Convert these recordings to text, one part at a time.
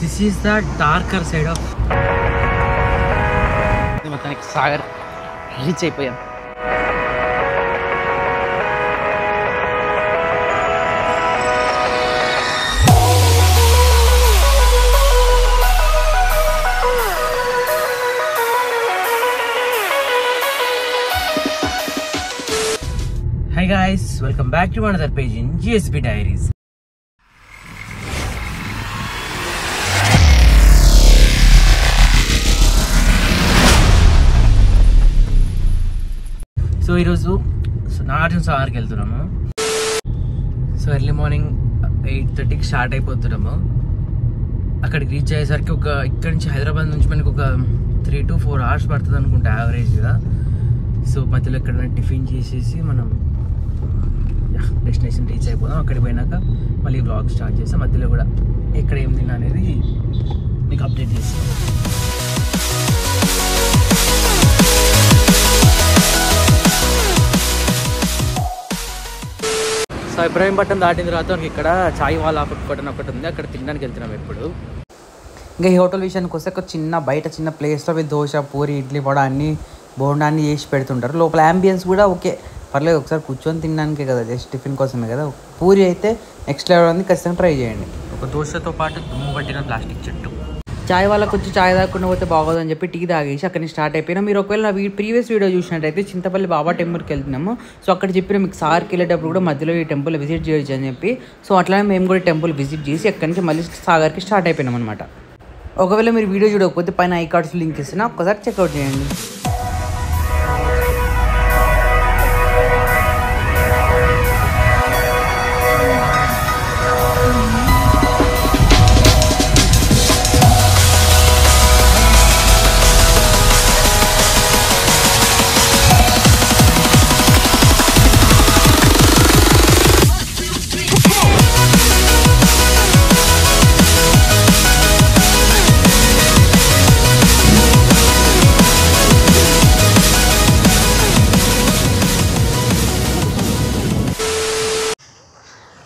This is the darker side of మొత్తానికి Sagar reach అయిపోయాం. Hi guys, welcome back to another page in GSP Diaries. So ఈరోజు నాగార్జున సాగర్కి వెళ్తున్నాము. So early morning 8:30కి start అయిపోతున్నాము. అక్కడికి రీచ్ అయ్యేసరికి ఇక్కడ నుంచి హైదరాబాద్ నుంచి మనకు ఒక 3 to 4 hours పడుతుంది అనుకుంటా యావరేజ్గా. సో మధ్యలో ఎక్కడైనా టిఫిన్ చేసేసి మనం డెస్టినేషన్ రీచ్ అయిపోదాం. అక్కడికి పోయినాక మళ్ళీ వ్లాగ్ స్టార్ట్ చేస్తాం. మధ్యలో కూడా ఎక్కడ ఏం తిన్నా అనేది మీకు అప్డేట్ చేస్తాం. సో ఇబ్రహీంపట్నం దాటిన తర్వాత మనకి ఇక్కడ చాయ్ వాలా ఫుడ్ ఒకటి ఉంది. అక్కడ తినడానికి వెళ్తున్నాం ఇప్పుడు. ఇంకా ఈ హోటల్ విషయానికి వస్తే ఒక బయట చిన్న ప్లేస్లో దోశ, పూరి, ఇడ్లీ, వడ అన్నీ బోండా అన్నీ చేసి పెడుతుంటారు. లోపల అంబియన్స్ కూడా ఓకే పర్లేదు, ఒకసారి కూర్చొని తినడానికే కదా, జస్ట్ టిఫిన్ కోసమే కదా. పూరి అయితే నెక్స్ట్ లెవెల్ ఉంది, ఖచ్చితంగా ట్రై చేయండి. ఒక దోశతో పాటు దుమ్ము పట్టిన ప్లాస్టిక్ చెట్టు. చాయ్ వాళ్ళకి వచ్చి చాయ్ తాగకుండా పోతే బాగోదని చెప్పి టీ తాగేసి అక్కడి నుంచి స్టార్ట్ అయిపోయినా. మీరు ఒకవేళ నా ప్రీవియస్ వీడియో చూసినట్టయితే చింతపల్లి బాబా టెంపుల్కి వెళ్తున్నాము. సో అక్కడ చెప్పిన మీకు సాగర్కి వెళ్ళేటప్పుడు కూడా మధ్యలో ఈ టెంపుల్ విజిట్ చేయొచ్చు అని చెప్పి. సో అట్లానే మేము కూడా టెంపుల్ విజిట్ చేసి అక్కడి నుంచి మళ్ళీ సాగర్కి స్టార్ట్ అయిపోయినాం అనమాట. ఒకవేళ మీరు వీడియో చూడకపోతే పైన ఐ కార్డ్స్ లింక్ ఇస్తున్నా, ఒక్కసారి చెక్అవుట్ చేయండి.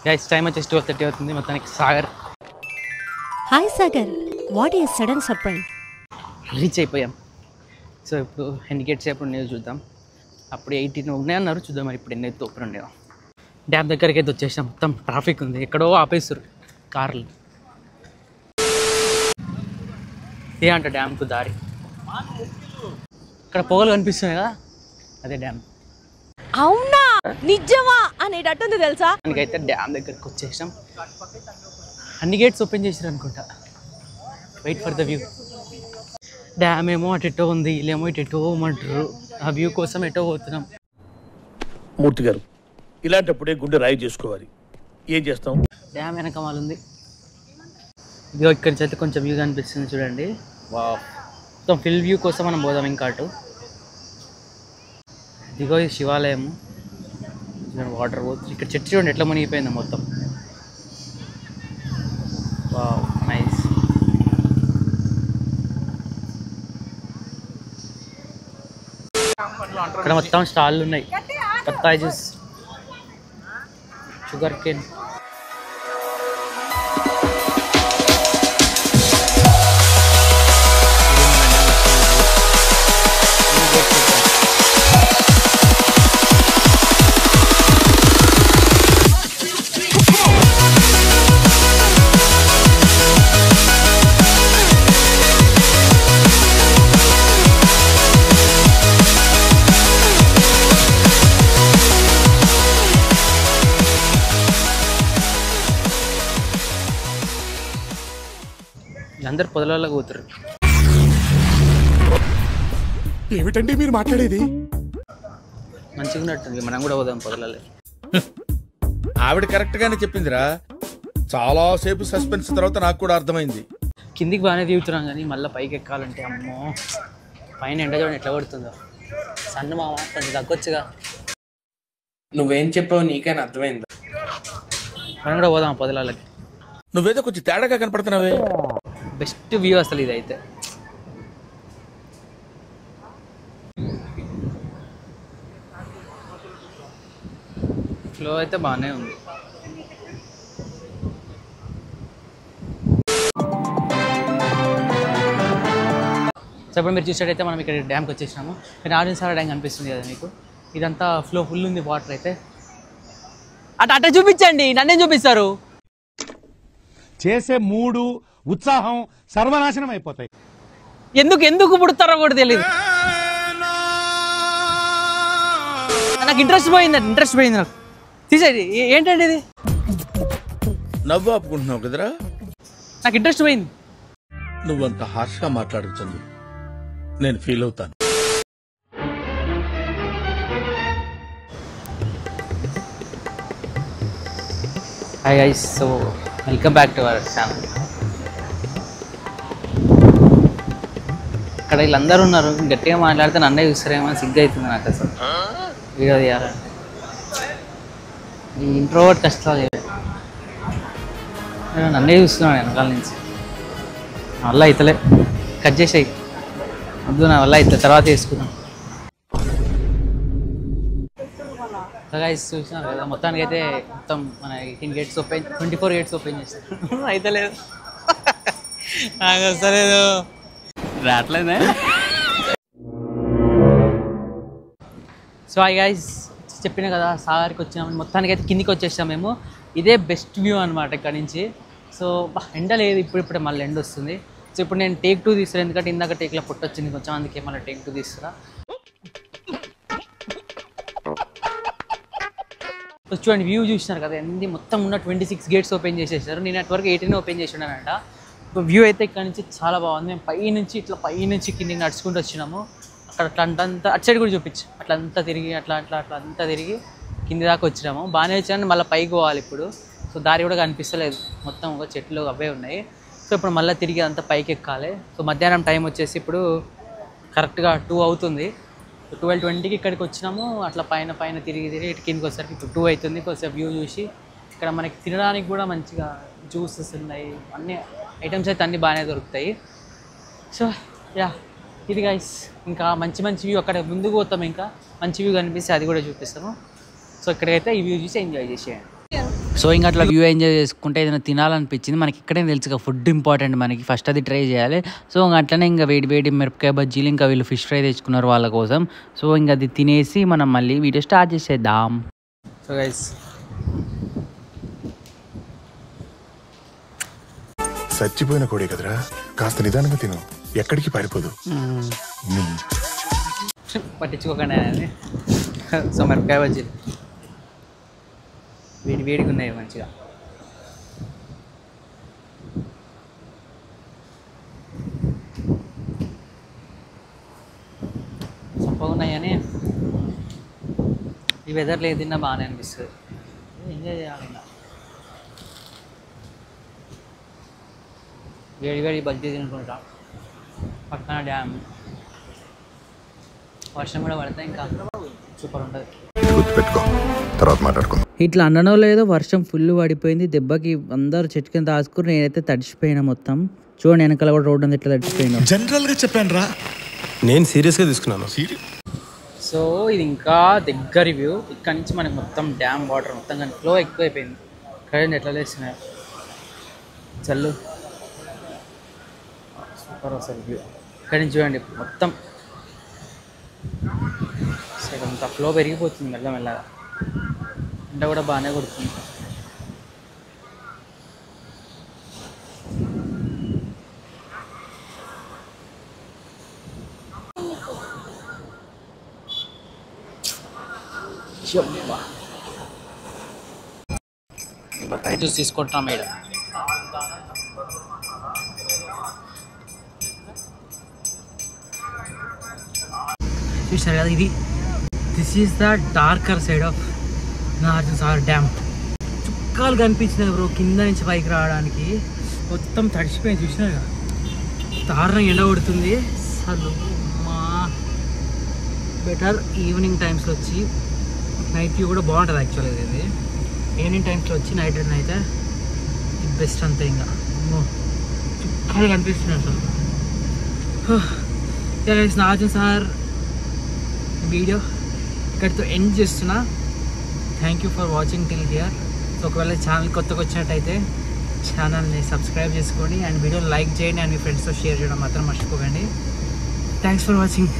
గైస్ టైం వచ్చేసి 12:30 అవుతుంది. మొత్తానికి Sagar. Hi Sagar, what is sudden surprise? Reach అయిపోయాం. సో ఇప్పుడు ఎన్ని గేట్స్ ఎప్పుడు ఉన్నాయో చూద్దాం. అప్పుడు 18 ఉన్నాయన్నారు, చూద్దాం మరి ఇప్పుడు ఎన్ని అయితే ఓపెన్ ఉన్నాయో. డ్యామ్ దగ్గరికి అయితే వచ్చేసాం. మొత్తం ట్రాఫిక్ ఉంది, ఎక్కడో ఆపేస్తారు కార్లు. ఏ అంట డ్యామ్కు దారి, ఇక్కడ పొగలు కనిపిస్తున్నాయి కదా, అదే డ్యామ్. అవునా, నిజమా అనేటట్టుంది తెలుసా. దానికైతే డ్యామ్ దగ్గరికి వచ్చేసాం. అన్ని గేట్స్ ఓపెన్ చేసారు అనుకుంటా. Wait for the view. Dam ఏమో అటు ఎటో ఉంది, వీళ్ళేమో ఇటు ఎటో పోమంటారు. ఆ వ్యూ కోసం ఎటో పోతున్నాం. మూర్తి గారు, ఇలాంటప్పుడే గుండె రాయి చేసుకోవాలి. ఏం చేస్తాం? డ్యామ్ వెనక ఉంది. ఇదిగో ఇక్కడి నుంచి అయితే కొంచెం వ్యూ కనిపిస్తుంది చూడండి. వావ్, మొత్తం ఫిల్ వ్యూ కోసం మనం పోదాం ఇంకా అటు. ఇదిగో ఈ శివాలయము, వాటర్ పోతుంది. ఇక్కడ చెట్టు చూడండి ఎట్లా మునిగిపోయింది మొత్తం. Wow, nice. ఇక్కడ మొత్తం స్టాళ్ళు ఉన్నాయి. బత్తాయి జ్యూస్, షుగర్ కేన్. అందరు పొదలలో కూతురు. ఏమిటండి మీరు మాట్లాడేది? మంచిగా ఉన్నట్టుంది, మనం కూడా పోదాం పొదలలో. ఆవిడ కరెక్ట్ గానే చెప్పిందిరా. చాలా సేపు సస్పెన్స్ తర్వాత నాకు కూడా అర్థమైంది. కిందికి బాగానే దిగుతున్నాం కానీ మళ్ళీ పైకి ఎక్కాలంటే అమ్మో, పైన ఎండ చూడండి ఎట్లా పడుతుందో. సన్న మామ కొంచెం తగ్గొచ్చుగా. నువ్వేం చెప్పావు నీకైనా అర్థమైందా? మనం కూడా పోదాం పొదలకి. నువ్వేదో కొంచెం తేడాగా కనపడుతున్నావే. బెస్ట్ వ్యూ అసలు ఇదైతే. ఫ్లో అయితే బాగానే ఉంది. సో ఇప్పుడు మీరు చూసేటైతే మనం ఇక్కడ డ్యామ్కి వచ్చేసినాము. నాగార్జున సాగర్ డ్యామ్ కనిపిస్తుంది కదా మీకు. ఇదంతా ఫ్లో ఫుల్ ఉంది వాటర్ అయితే. అట్ట చూపించండి, నన్నేం చూపిస్తారు? చేసే మూడు ఉత్సాహం సర్వనాశనం అయిపోతాయి. ఎందుకు పుడతారో కూడా తెలియదు. నాకు ఇంట్రెస్ట్ పోయింది నాకు. తీసేది ఏంటండి ఇది? నవ్వు ఆపుకుంటున్నావు కదరా. నాకు ఇంట్రెస్ట్ పోయింది. నువ్వంత హార్ష్గా మాట్లాడుతుంది, నేను ఫీల్ అవుతాను. Hi guys, so welcome back to our channel. ఇక్కడ వీళ్ళందరూ ఉన్నారు, గట్టిగా మాట్లాడితే నన్నే చూస్తారేమో సిగ్గు అవుతుంది నాకు అసలు వీడియో తీయాలని. ఈ ఇంట్రోవర్ట్ కష్టాలు నేను నన్నే చూస్తున్నాను వెనకాల నుంచి. నా వల్ల అవుతలే, కట్ చేసేయి వద్దు, నా వల్ల అవుతుంది, తర్వాత వేసుకుందాం. గైస్ చూసినారు కదా, మొత్తానికి అయితే మొత్తం మన 18 గేట్స్ ఓపెన్, 24 గేట్స్ ఓపెన్ చేస్తారు. అయితే లేదు, నాకు వస్తలేదు, రావట్లేదే. సో హాయ్ గైస్, చెప్పినా కదా సాగర్కి వచ్చినాము. మొత్తానికి అయితే కిందికి వచ్చేసాం మేము. ఇదే బెస్ట్ వ్యూ అనమాట ఇక్కడ నుంచి. సో ఎండ లేదు, ఇప్పుడిప్పుడే మళ్ళీ ఎండ వస్తుంది. సో ఇప్పుడు నేను టేక్ 2 తీస్తాను, ఎందుకంటే ఇందాక టేక్లో పుట్టొచ్చింది కొంచెం, అందుకే మళ్ళీ టేక్ 2 తీస్తున్నా. చూడండి వ్యూ చూసినారు కదా, ఎన్ని మొత్తం ఉన్న 26 గేట్స్ ఓపెన్ చేసేసారు. నేను అటువరకు 18 ఓపెన్ చేసి ఉన్నానంట. వ్యూ అయితే ఇక్కడ నుంచి చాలా బాగుంది. మేము పైనుంచి కిందికి నడుచుకుంటూ వచ్చినాము. అక్కడ అట్లంతా అటు సైడ్ కూడా చూపించు, అట్లంతా తిరిగి అట్లా అంతా తిరిగి కింది దాకా వచ్చినాము. బాగానే వచ్చాను, మళ్ళీ పైకి పోవాలి ఇప్పుడు. సో దారి కూడా కనిపిస్తలేదు, మొత్తం ఒక చెట్లు అవే ఉన్నాయి. సో ఇప్పుడు మళ్ళీ తిరిగి అంతా పైకి ఎక్కాలి. సో మధ్యాహ్నం టైం వచ్చేసి ఇప్పుడు కరెక్ట్గా 2 అవుతుంది. 12:20కి ఇక్కడికి వచ్చినాము. అట్లా పైన తిరిగి ఇటు కిందికి వచ్చేసరికి ఇప్పుడు 2 అవుతుంది. కొంచెం వ్యూ చూసి ఇక్కడ మనకి తినడానికి కూడా మంచిగా జ్యూసెస్ ఉన్నాయి, అన్ని ఐటమ్స్ అయితే అన్నీ బాగానే దొరుకుతాయి. సో యా ఇది గైస్, ఇంకా మంచి వ్యూ అక్కడ ముందుకు పోతాం, ఇంకా మంచి వ్యూ కనిపిస్తే అది కూడా చూపిస్తాము. సో ఇక్కడికైతే ఈ వ్యూ చూసి ఎంజాయ్ చేసేయండి. సో ఇంకా అట్లా వ్యూ ఎంజాయ్ చేసుకుంటే ఏదైనా తినాలనిపించింది. మనకి ఇక్కడే తెలుసు ఫుడ్ ఇంపార్టెంట్ మనకి, ఫస్ట్ అది ట్రై చేయాలి. సో అట్లనే ఇంకా వేడి మిరపకాయ బజ్జీలు, ఇంకా వీళ్ళు ఫిష్ ఫ్రై తెచ్చుకున్నారు వాళ్ళ కోసం. సో ఇంకా అది తినేసి మనం మళ్ళీ వీడియో స్టార్ట్ చేసేద్దాం. సో గైస్ చచ్చిపోయిన కోడే కదరా, కాస్త నిదానంగా తిను, ఎక్కడికి పారిపోదు. పట్టించుకోకండి అని. సో మిరపకాయ బజ్జీలు వేడిగా ఉన్నాయి మంచిగా. చప్పగా ఉన్నాయి కానీ ఈ వెదర్లో ఏది తిన్నా బాగానే అనిపిస్తుంది. ఎంజాయ్ చేయాలి. వేడి బజ్జీ తినుకుంటా, పక్కన డ్యామ్, వర్షం కూడా పడితే ఇంకా సూపర్ ఉంటుంది. ఇట్లా అన్ననో లేదో వర్షం ఫుల్ పడిపోయింది. దెబ్బకి అందరు చెట్టు కింద దాచుకుని నేనైతే తడిచిపోయినా మొత్తం. చూడండి వెనకాల కూడా రోడ్డు అంతా ఇట్లా తడిచిపోయినా. జనరల్ గా చెప్పాను రా, నేను సీరియస్ గా తీసుకున్నాను. సో ఇది ఇంకా దగ్గర వ్యూ. ఇక్కడ నుంచి మనకి మొత్తం డ్యామ్ వాటర్ మొత్తం కానీ ఫ్లో ఎక్కువైపోయింది. కరెంట్ ఎట్లా లేస్తున్నాయి చల్లు, సూపర్ అసలు వ్యూ. ఇక్కడ నుంచి చూడండి మొత్తం సైడ్ అంతా ఫ్లో పెరిగిపోతుంది మెల్లగా. ఎండ కూడా బాగానే కొడుతుంది. జ్యూస్ తీసుకుంటున్నాం మేడం. చూసారు కదా, this is the darker side of Nagarjuna Sagar dam. చుక్కాలు కనిపించినాయి బ్రో కింద నుంచి పైకి రావడానికి. మొత్తం తడిచిపోయింది, చూసినారు కదా, దారుణంగా ఎండ కొడుతుంది అసలు. మా బెటర్ ఈవినింగ్ టైమ్స్లో వచ్చి, నైట్ వ్యూ కూడా బాగుంటుంది యాక్చువల్గా. ఇది ఈవినింగ్ టైమ్స్లో వచ్చి నైట్ అయితే ఇది బెస్ట్ అంతే. ఇంకా చుక్కాలు కనిపిస్తున్నాయి అసలు. నాగార్జున సాగర్ వీడియో ఇక్కడితో ఎండ్ చేస్తున్నా. Thank you for watching till here. So ఒకవేళ ఛానల్ కొత్తగా వచ్చినట్టయితే ఛానల్ని సబ్స్క్రైబ్ చేసుకోండి అండ్ వీడియోని లైక్ చేయండి అండ్ మీ ఫ్రెండ్స్తో షేర్ చేయడం మాత్రం మర్చిపోకండి. Thanks for watching.